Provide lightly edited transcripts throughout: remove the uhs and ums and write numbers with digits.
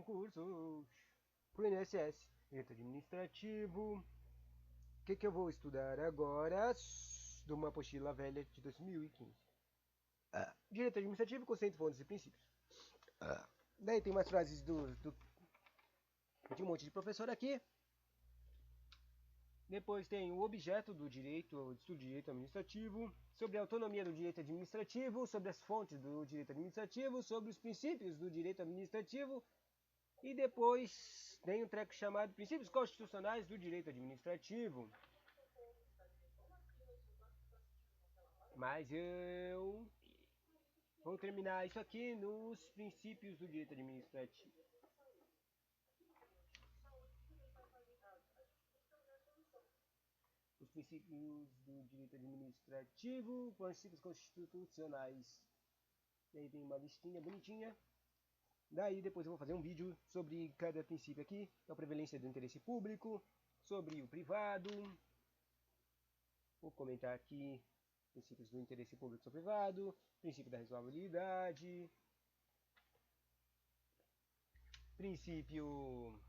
concurso pro INSS, direito administrativo. O que eu vou estudar agora? De uma apostila velha de 2015. Direito administrativo, conceito, fontes e princípios. Daí tem umas frases de um monte de professor aqui. Depois tem o objeto do direito, o estudo de direito administrativo, sobre a autonomia do direito administrativo, sobre as fontes do direito administrativo, sobre os princípios do direito administrativo, e depois tem um treco chamado Princípios Constitucionais do Direito Administrativo. Mas eu vou terminar isso aqui nos princípios do direito administrativo. Os princípios do direito administrativo, princípios constitucionais. E aí tem uma listinha bonitinha. Daí depois eu vou fazer um vídeo sobre cada princípio aqui, a prevalência do interesse público, sobre o privado. Vou comentar aqui princípios do interesse público sobre o privado, princípio da razoabilidade, princípio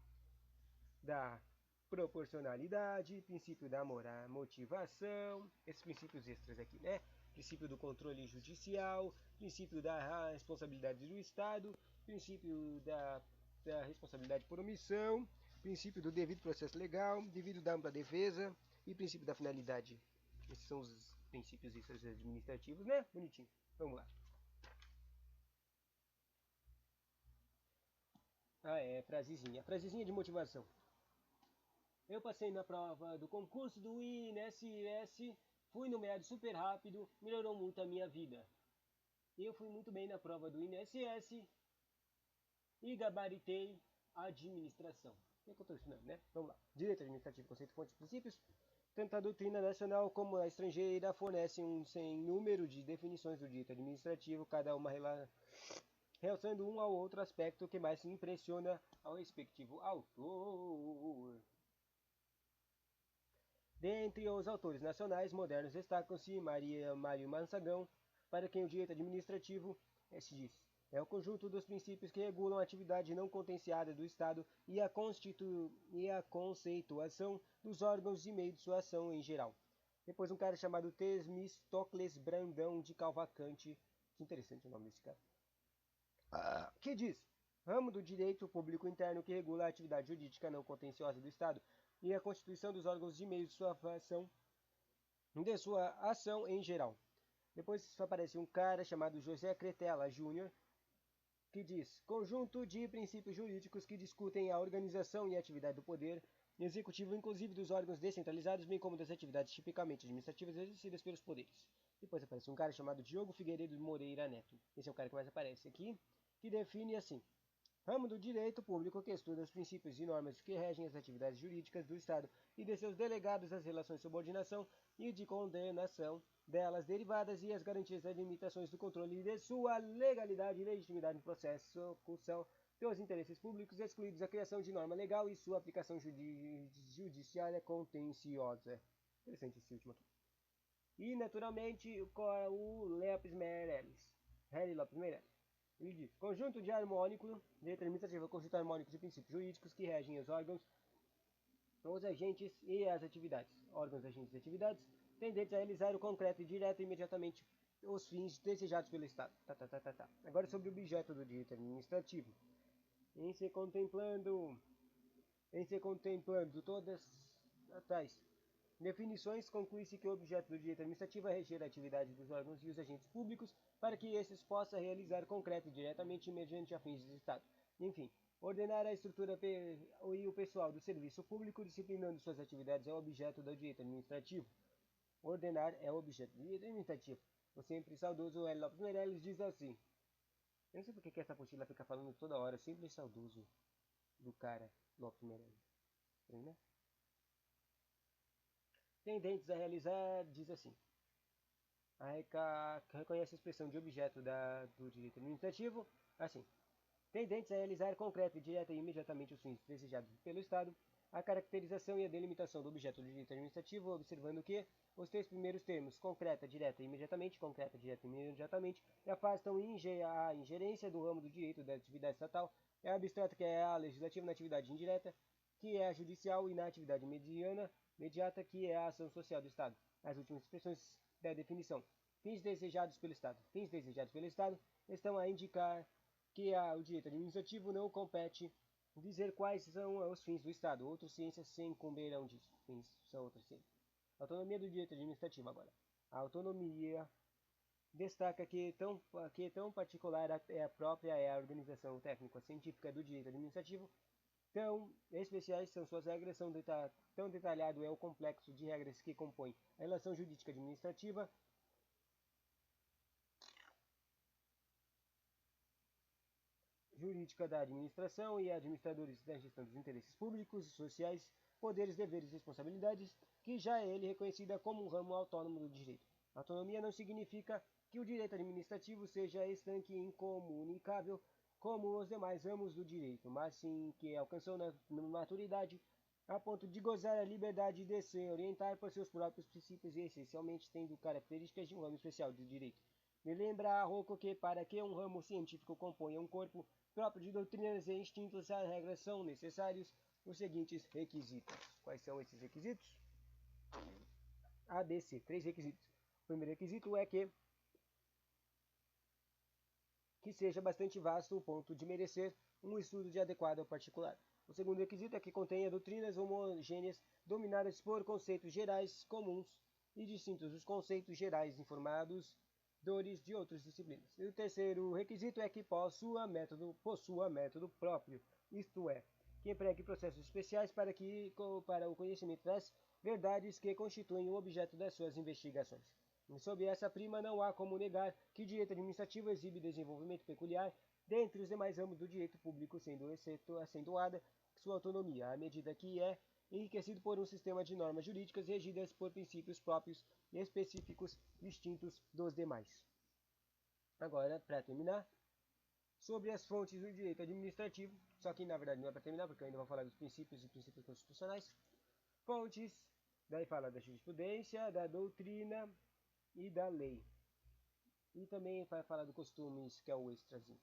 da proporcionalidade, princípio da motivação, esses princípios extras aqui, né? Princípio do controle judicial, princípio da responsabilidade do Estado, princípio da responsabilidade por omissão, princípio do devido processo legal, devido da ampla defesa e princípio da finalidade. Esses são os princípios extras administrativos, né? Bonitinho. Vamos lá. Frasezinha de motivação. Eu passei na prova do concurso do INSS, fui nomeado super rápido, melhorou muito a minha vida. Eu fui muito bem na prova do INSS e gabaritei a administração. O que eu estou ensinando, né? Vamos lá. Direito administrativo, conceito, fontes e princípios. Tanto a doutrina nacional como a estrangeira fornecem um sem número de definições do direito administrativo, cada uma realçando um ao outro aspecto que mais se impressiona ao respectivo autor. Dentre os autores nacionais modernos destacam-se Mário Mansagão, para quem o direito administrativo é o conjunto dos princípios que regulam a atividade não contenciada do Estado e a conceituação dos órgãos e meios de sua ação em geral. Depois um cara chamado Temístocles Brandão de Cavalcante, que interessante o nome desse cara, que diz: ramo do direito público interno que regula a atividade jurídica não contenciosa do Estado e a constituição dos órgãos e meios de sua ação em geral. Depois aparece um cara chamado José Cretella Júnior, que diz: conjunto de princípios jurídicos que discutem a organização e a atividade do poder executivo, inclusive dos órgãos descentralizados, bem como das atividades tipicamente administrativas exercidas pelos poderes. Depois aparece um cara chamado Diogo Figueiredo Moreira Neto. Esse é o cara que mais aparece aqui, que define assim: ramo do direito público que estuda os princípios e normas que regem as atividades jurídicas do Estado e de seus delegados, as relações de subordinação e de condenação delas derivadas e as garantias das limitações do controle de sua legalidade e legitimidade no processo, execução dos interesses públicos, excluídos a criação de norma legal e sua aplicação judiciária contenciosa. Interessante esse último aqui. E, naturalmente, o Lopes Meirelles. Harry Lopes Meirelles. Ele diz: conjunto de harmônico, direito administrativo, conjunto harmônico de princípios jurídicos que regem os órgãos, os agentes e as atividades. Órgãos, agentes e atividades tendentes a realizar o concreto e direto e imediatamente os fins desejados pelo Estado. Agora sobre o objeto do direito administrativo. Em se contemplando todas tais definições, conclui-se que o objeto do direito administrativo é reger a atividade dos órgãos e os agentes públicos para que esses possam realizar concreto e diretamente mediante a fins do Estado. Enfim, ordenar a estrutura e o pessoal do serviço público, disciplinando suas atividades, é o objeto do direito administrativo. Ordenar é o objeto do direito administrativo. O sempre saudoso L. Lopes Meirelles diz assim. Eu não sei porque que essa apostila fica falando toda hora, sempre saudoso do cara Lopes Meirelles. Né? Tendentes a realizar, diz assim: reconhece a expressão de objeto do direito administrativo, assim: tendentes a realizar concreta e direta e imediatamente os fins desejados pelo Estado, a caracterização e a delimitação do objeto do direito administrativo, observando que os três primeiros termos, concreta, direta e imediatamente, afastam a ingerência do ramo do direito da atividade estatal, é a abstrata, que é a legislativa, na atividade indireta, que é a judicial, e na atividade mediata, que é a ação social do Estado. As últimas expressões da definição. Fins desejados pelo Estado. Fins desejados pelo Estado estão a indicar que o direito administrativo não compete dizer quais são os fins do Estado. Outras ciências se incumberão disso. Fins são outras ciências. Autonomia do direito administrativo agora. A autonomia destaca que tão particular é a própria a organização técnico-científica do direito administrativo, tão especiais são suas regras, tão detalhado é o complexo de regras que compõem a relação jurídica administrativa, jurídica da administração e administradores da gestão dos interesses públicos e sociais, poderes, deveres e responsabilidades, que já é ele reconhecida como um ramo autônomo do direito. Autonomia não significa que o direito administrativo seja estanque e incomunicável como os demais ramos do direito, mas sim que alcançou na maturidade a ponto de gozar a liberdade de se orientar por seus próprios princípios e essencialmente tendo características de um ramo especial do direito. Me lembra a Rocco que para que um ramo científico componha um corpo próprio de doutrinas e instintos, as regras são necessários os seguintes requisitos. Quais são esses requisitos? A, B, C. 3 requisitos. O primeiro requisito é que seja bastante vasto o ponto de merecer um estudo de adequado ao particular. O segundo requisito é que contenha doutrinas homogêneas dominadas por conceitos gerais comuns e distintos dos conceitos gerais informados de outras disciplinas. E o terceiro requisito é que possua método próprio, isto é, que empregue processos especiais para o conhecimento das verdades que constituem o objeto das suas investigações. Sob essa prima, não há como negar que o direito administrativo exibe desenvolvimento peculiar dentre os demais ramos do direito público, sendo acentuada sua autonomia, à medida que é enriquecido por um sistema de normas jurídicas regidas por princípios próprios e específicos distintos dos demais. Agora, para terminar, sobre as fontes do direito administrativo, só que na verdade não é para terminar, porque eu ainda vou falar dos princípios e princípios constitucionais. Fontes, daí fala da jurisprudência, da doutrina e da lei. E também vai falar do costumes, que é o extrazinho.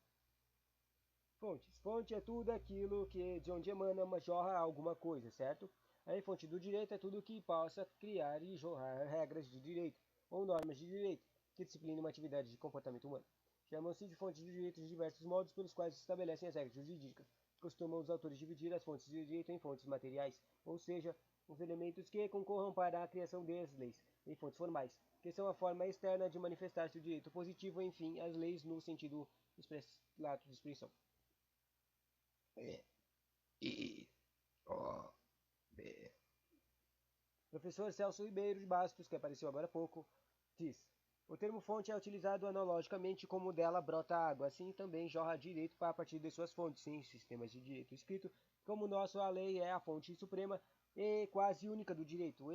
Fontes. Fonte é tudo aquilo que de onde emana, jorra alguma coisa, certo? Aí fonte do direito é tudo que possa criar e jorrar regras de direito, ou normas de direito, que disciplinem uma atividade de comportamento humano. Chamam-se de fontes de direito de diversos modos pelos quais se estabelecem as regras jurídicas. Costumam os autores dividir as fontes de direito em fontes materiais, ou seja, os elementos que concorram para a criação das leis, e fontes formais, que são a forma externa de manifestar-se o direito positivo, enfim, as leis no sentido lato de expressão. E-O-B. Professor Celso Ribeiro de Bastos, que apareceu agora há pouco, diz: o termo fonte é utilizado analogicamente como dela brota água, assim também jorra direito a partir de suas fontes. Em sistemas de direito escrito, como o nosso, a lei é a fonte suprema e quase única do direito.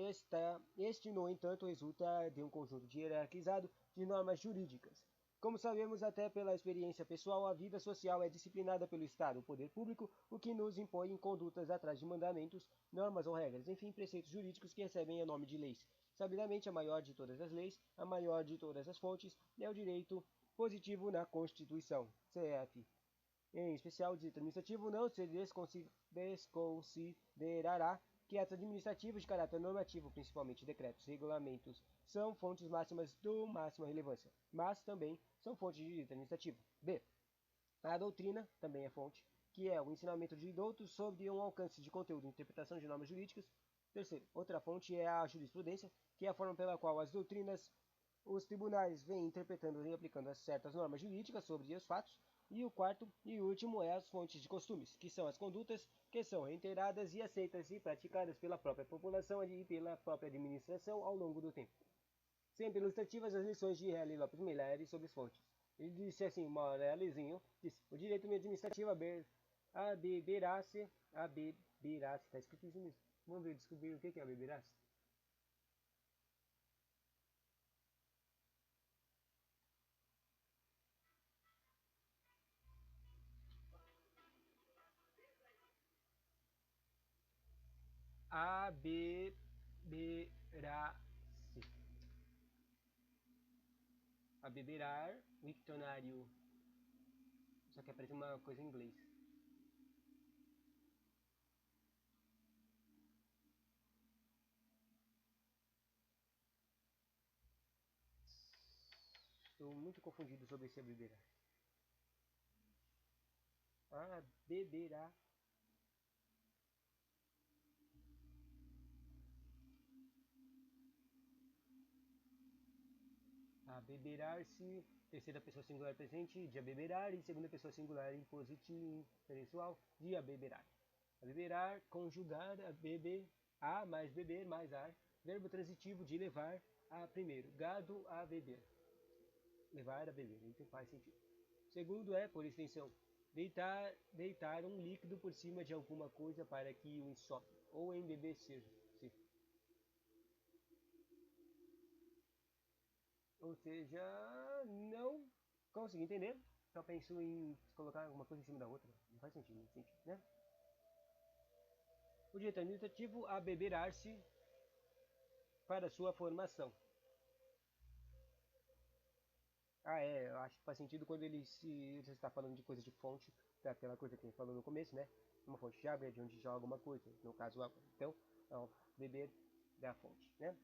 Este, no entanto, resulta de um conjunto hierarquizado de normas jurídicas. Como sabemos até pela experiência pessoal, a vida social é disciplinada pelo Estado, o poder público, o que nos impõe condutas atrás de mandamentos, normas ou regras, enfim, preceitos jurídicos que recebem o nome de leis. Sabidamente, a maior de todas as leis, a maior de todas as fontes, é o direito positivo na Constituição, CF. Em especial, o direito administrativo não se desconsiderará que atos administrativos de caráter normativo, principalmente decretos e regulamentos, são fontes máximas do máxima relevância, mas também são fontes de direito administrativo. B. A doutrina também é fonte, que é o ensinamento de doutos sobre um alcance de conteúdo e interpretação de normas jurídicas. Terceiro, outra fonte é a jurisprudência, que é a forma pela qual as doutrinas, os tribunais vêm interpretando e aplicando certas normas jurídicas sobre os fatos. E o quarto e último é as fontes de costumes, que são as condutas que são reiteradas e aceitas e praticadas pela própria população e pela própria administração ao longo do tempo. Sempre ilustrativas as lições de Hélio Lopes Mileri sobre as fontes. Ele disse assim, Morelezinho, disse, o direito administrativo abeberace, está escrito isso mesmo. Vamos ver, descobrir o que é abeberace. abeberar-se. Abeberar, Wiktionário. Só que aparece uma coisa em inglês. Estou muito confundido sobre esse abeberar. Abeberar. Abeberar-se, terceira pessoa singular presente, de abeberar, e segunda pessoa singular impositivo pessoal, de abeberar. Abeberar, conjugar, a mais beber, mais ar, verbo transitivo de levar a primeiro, gado a beber. Levar a beber, então faz sentido. Segundo é, por extensão, deitar um líquido por cima de alguma coisa para que o ensope, ou embebecer-se. Ou seja, não consegui entender. Só penso em colocar alguma coisa em cima da outra. Não faz sentido, não sentido, né? O direito administrativo abeberar-se para sua formação. Eu acho que faz sentido quando ele está falando de coisa de fonte, daquela coisa que ele falou no começo, né? Uma fonte de água é de onde joga alguma coisa, no caso água. Então, beber da fonte, né?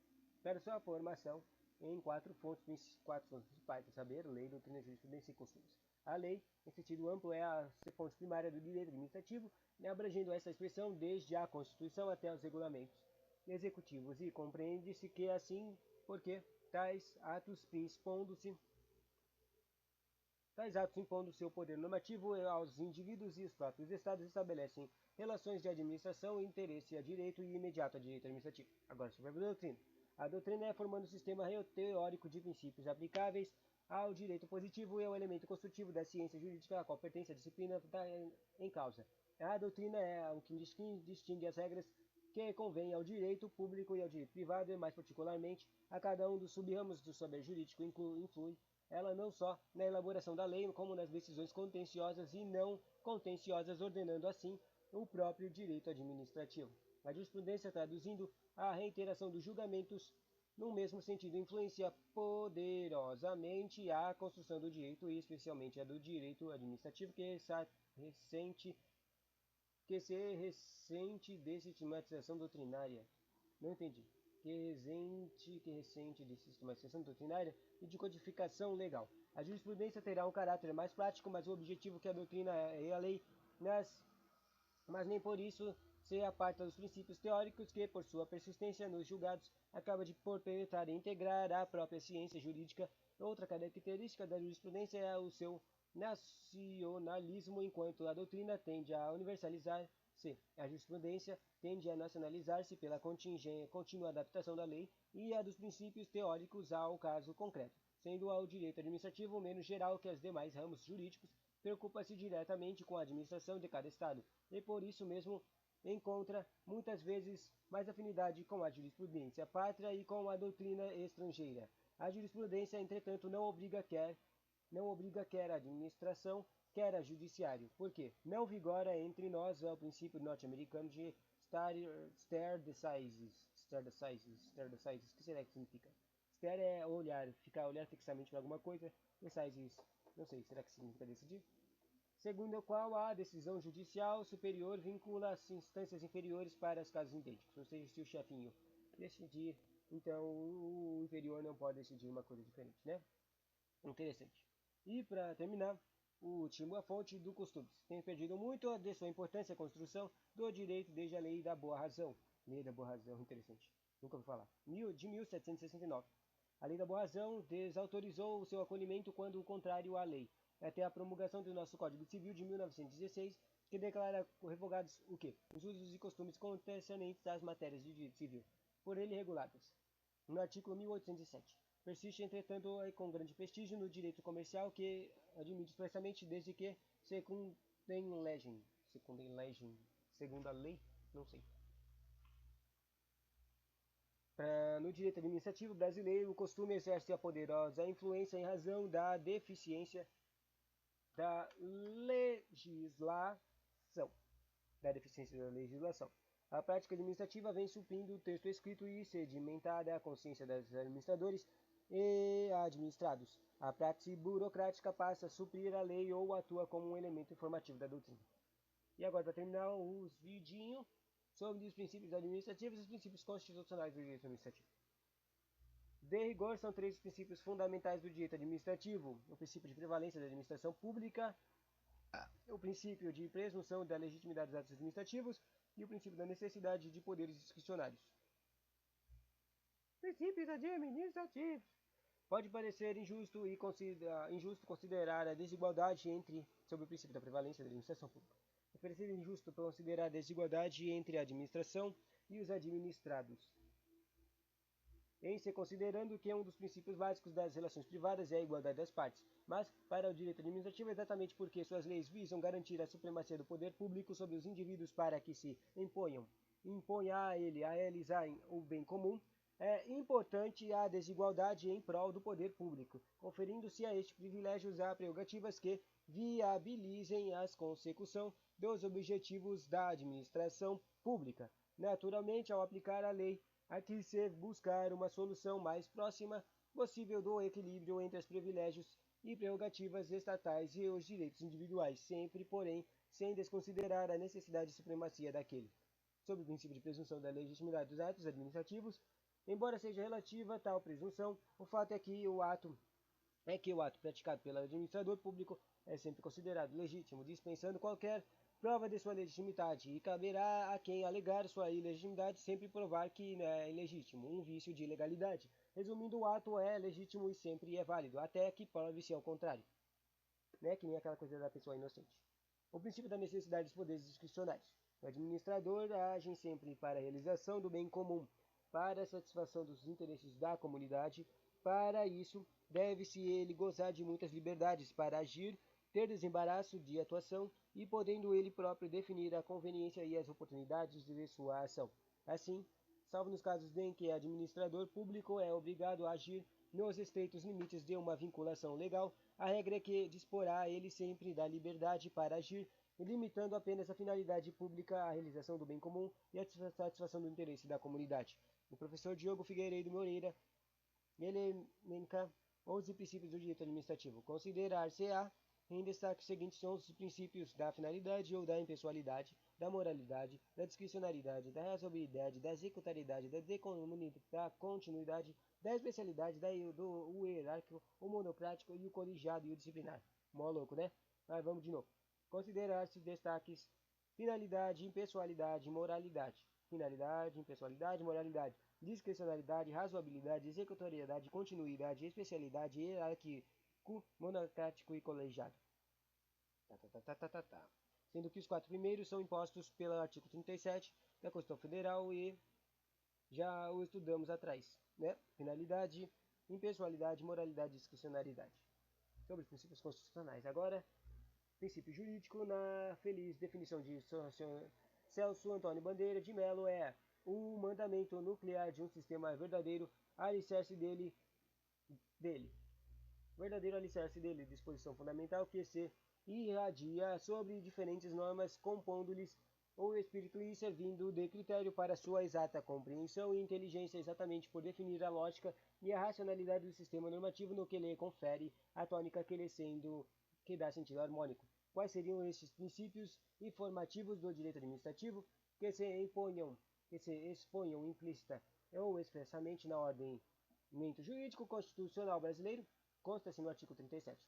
Para sua formação em quatro fontes principais, a saber, lei, doutrina, jurisprudência e costumes. A lei, em sentido amplo, é a fonte primária do direito administrativo, né, abrangendo essa expressão desde a Constituição até os regulamentos executivos, e compreende-se que assim, porque tais atos impondo seu poder normativo aos indivíduos, e os próprios estados estabelecem relações de administração, interesse a direito e imediato a direito administrativo. Agora, sobre a doutrina. A doutrina é formando um sistema teórico de princípios aplicáveis ao direito positivo e ao elemento construtivo da ciência jurídica a qual pertence a disciplina em causa. A doutrina é o que distingue as regras que convém ao direito público e ao direito privado, e mais particularmente a cada um dos sub-ramos do saber jurídico. Influi ela não só na elaboração da lei, como nas decisões contenciosas e não contenciosas, ordenando assim o próprio direito administrativo. A jurisprudência, traduzindo a reiteração dos julgamentos no mesmo sentido, influencia poderosamente a construção do direito, e especialmente a do direito administrativo, que se ressente de sistematização doutrinária. Não entendi. Que recente de sistematização doutrinária e de codificação legal. A jurisprudência terá um caráter mais prático, mas o objetivo que a doutrina e a lei, mas nem por isso se aparta dos princípios teóricos que, por sua persistência nos julgados, acaba por penetrar e integrar a própria ciência jurídica. Outra característica da jurisprudência é o seu nacionalismo, enquanto a doutrina tende a universalizar-se. A jurisprudência tende a nacionalizar-se pela contínua adaptação da lei e a dos princípios teóricos ao caso concreto, sendo o direito administrativo menos geral que os demais ramos jurídicos, preocupa-se diretamente com a administração de cada estado, e por isso mesmo encontra muitas vezes mais afinidade com a jurisprudência pátria e com a doutrina estrangeira. A jurisprudência, entretanto, não obriga quer a administração, quer a judiciário, porque não vigora entre nós o princípio norte-americano de stare decisis. O que será que significa? Stare é olhar, olhar fixamente para alguma coisa. Decisis, não sei, será que significa decidir? Segundo o qual a decisão judicial superior vincula as instâncias inferiores para os casos idênticos. Ou seja, se o chefinho decidir, então o inferior não pode decidir uma coisa diferente, né? Interessante. E para terminar, o último, a fonte do costume. Tem perdido muito de sua importância a construção do direito desde a lei da boa razão. Lei da boa razão, interessante. Nunca ouvi falar. De 1769. A lei da boa razão desautorizou o seu acolhimento quando contrário à lei, até a promulgação do nosso Código Civil de 1916, que declara revogados o quê? Os usos e costumes concernentes às matérias de direito civil, por ele reguladas. No artigo 1807. Persiste, entretanto, com grande prestígio no direito comercial, que admite expressamente desde que segunda lei, não sei. No direito administrativo brasileiro, o costume exerce a poderosa influência em razão da deficiência da legislação. A prática administrativa vem suprindo o texto escrito e sedimentada a consciência dos administradores e administrados. A prática burocrática passa a suprir a lei ou atua como um elemento informativo da doutrina. E agora, para terminar os vidinhos sobre os princípios administrativos e os princípios constitucionais do direito administrativo. De rigor, são três princípios fundamentais do direito administrativo: o princípio de prevalência da administração pública, o princípio de presunção da legitimidade dos atos administrativos e o princípio da necessidade de poderes discricionários. Princípios administrativos. Pode parecer injusto considerar a desigualdade sobre o princípio da prevalência da administração pública. É parecer injusto considerar a desigualdade entre a administração e os administrados. Em se considerando que um dos princípios básicos das relações privadas é a igualdade das partes, mas para o direito administrativo exatamente porque suas leis visam garantir a supremacia do poder público sobre os indivíduos para que se imponha a ele a realizarem o bem comum, é importante a desigualdade em prol do poder público, conferindo-se a este privilégios a prerrogativas que viabilizem a consecução dos objetivos da administração pública. Naturalmente, ao aplicar a lei, aqui se buscar uma solução mais próxima possível do equilíbrio entre os privilégios e prerrogativas estatais e os direitos individuais, sempre, porém, sem desconsiderar a necessidade de supremacia daquele. Sob o princípio de presunção da legitimidade dos atos administrativos, embora seja relativa tal presunção, o fato é que o ato praticado pelo administrador público é sempre considerado legítimo, dispensando qualquer prova de sua legitimidade, e caberá a quem alegar sua ilegitimidade sempre provar que é ilegítimo, um vício de ilegalidade. Resumindo, o ato é legítimo e sempre é válido, até que prove-se ao contrário. Que nem aquela coisa da pessoa inocente. O princípio da necessidade dos poderes discricionários. O administrador age sempre para a realização do bem comum, para a satisfação dos interesses da comunidade. Para isso, deve-se ele gozar de muitas liberdades para agir, ter desembaraço de atuação e podendo ele próprio definir a conveniência e as oportunidades de sua ação. Assim, salvo nos casos em que o administrador público é obrigado a agir nos estreitos limites de uma vinculação legal, a regra é que disporá ele sempre da liberdade para agir, limitando apenas a finalidade pública, a realização do bem comum e a satisfação do interesse da comunidade. O professor Diogo Figueiredo Moreira elenca 11 princípios do direito administrativo. Considerar-se-á em destaque os seguintes são os princípios da finalidade ou da impessoalidade, da moralidade, da discricionariedade, da razoabilidade, da executariedade, da continuidade, da especialidade, do hierárquico, o monocrático e o colegiado e o disciplinar. Mó louco, né? Mas vamos de novo. Considerar-se destaques finalidade, impessoalidade, moralidade. Finalidade, impessoalidade, moralidade, discricionariedade, razoabilidade, executoriedade, continuidade, especialidade, hierárquico, monocrático e colegiado. Sendo que os 4 primeiros são impostos pelo artigo 37 da Constituição Federal e já o estudamos atrás, Finalidade, impessoalidade, moralidade e discricionariedade. Sobre os princípios constitucionais. Agora, princípio jurídico na feliz definição de Celso Antônio Bandeira de Mello é o mandamento nuclear de um sistema verdadeiro, alicerce dele, disposição fundamental que se irradia sobre diferentes normas, compondo-lhes o espírito e servindo de critério para sua exata compreensão e inteligência, exatamente por definir a lógica e a racionalidade do sistema normativo no que lhe confere a tônica que dá sentido harmônico. Quais seriam estes princípios informativos do direito administrativo que se exponham implícita ou expressamente na ordenamento jurídico constitucional brasileiro? Consta-se no artigo 37.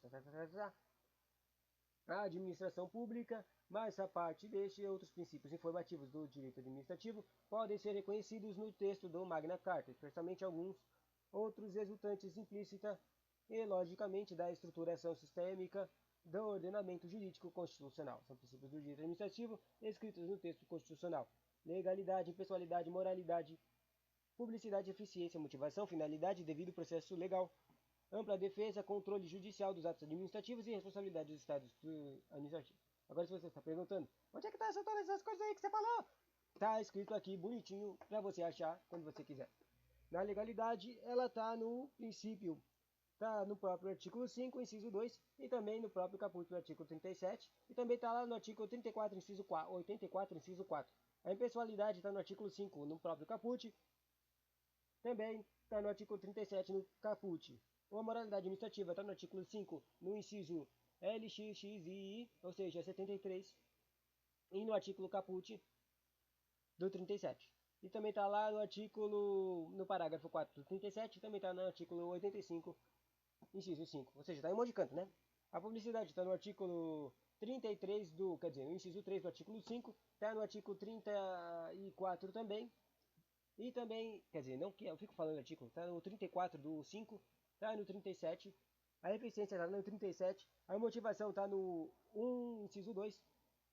A administração pública, mas a parte deste e outros princípios informativos do direito administrativo podem ser reconhecidos no texto do Magna Carta, especialmente alguns outros resultantes implícita e logicamente da estruturação sistêmica do ordenamento jurídico constitucional. São princípios do direito administrativo escritos no texto constitucional. Legalidade, impessoalidade, moralidade, publicidade, eficiência, motivação, finalidade, devido processo legal, ampla defesa, controle judicial dos atos administrativos e responsabilidade dos estados administrativos. Agora, se você está perguntando, onde é que está todas essas coisas aí que você falou? Está escrito aqui bonitinho para você achar quando você quiser. Na legalidade, ela está no princípio está no próprio artigo 5, inciso 2, e também no próprio caput do artigo 37, e também está lá no artigo 34, inciso 4, 84, inciso 4. A impessoalidade está no artigo 5, no próprio caput, também está no artigo 37, no caput. A moralidade administrativa está no artigo 5, no inciso LXXII, ou seja, 73, e no artigo caput do 37. E também está lá no parágrafo 4 do 37, também está no artigo 85, inciso 5. Ou seja, está em um monte de canto, né? A publicidade está no artigo 33 quer dizer, no inciso 3 do artigo 5, está no artigo 34 também. E também, quer dizer, não que eu fico falando artigo, está no 34 do 5, está no 37. A eficiência está no 37, a motivação está no 1, inciso 2,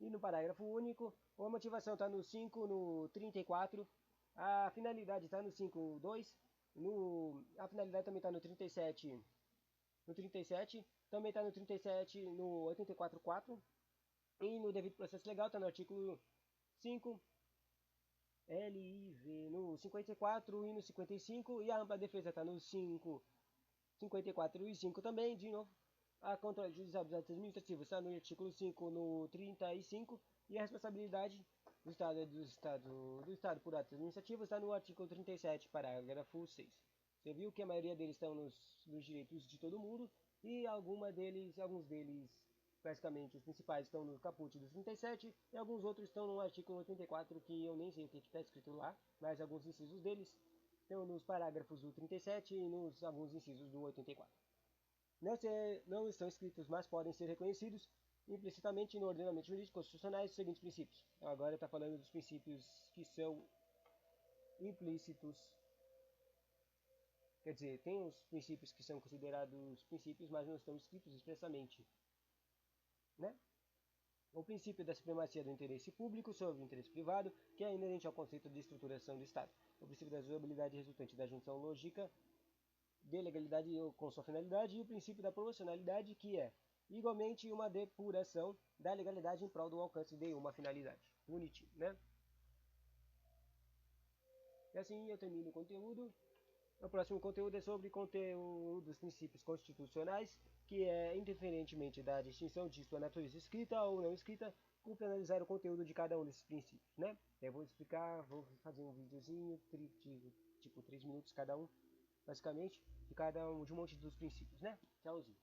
e no parágrafo único. A motivação está no 5, no 34. A finalidade está no 5, 2. A finalidade também está no 37. No 37. Também está no 37, no 84, 4. E no devido processo legal está no artigo 5. LIV no 54 e no 55. E a ampla defesa está no 5, 54 e 5 também, de novo. A controle judicial dos atos administrativos está no artigo 5, no 35, e a responsabilidade do Estado por atos administrativos está no artigo 37, parágrafo 6. Você viu que a maioria deles estão nos direitos de todo mundo, e alguns deles, basicamente os principais, estão no caput dos 37, e alguns outros estão no artigo 84, que eu nem sei o que está escrito lá, mas alguns incisos deles estão nos parágrafos do 37 e nos alguns incisos do 84. Não estão escritos, mas podem ser reconhecidos implicitamente no ordenamento jurídico constitucional os seguintes princípios. Agora está falando dos princípios que são implícitos. Quer dizer, tem os princípios que são considerados princípios, mas não estão escritos expressamente, né? O princípio da supremacia do interesse público sobre o interesse privado, que é inerente ao conceito de estruturação do Estado. O princípio da razoabilidade resultante da junção lógica de legalidade com sua finalidade, e o princípio da proporcionalidade, que é igualmente uma depuração da legalidade em prol do alcance de uma finalidade. Bonitinho, né? E assim eu termino o conteúdo. O próximo conteúdo é sobre conteúdo dos princípios constitucionais, que é indiferentemente da distinção de sua natureza escrita ou não escrita, como analisar o conteúdo de cada um desses princípios, né? Eu vou explicar, vou fazer um videozinho de tipo 3 minutos cada um, basicamente, de cada um, de um monte dos princípios, né? Tchauzinho.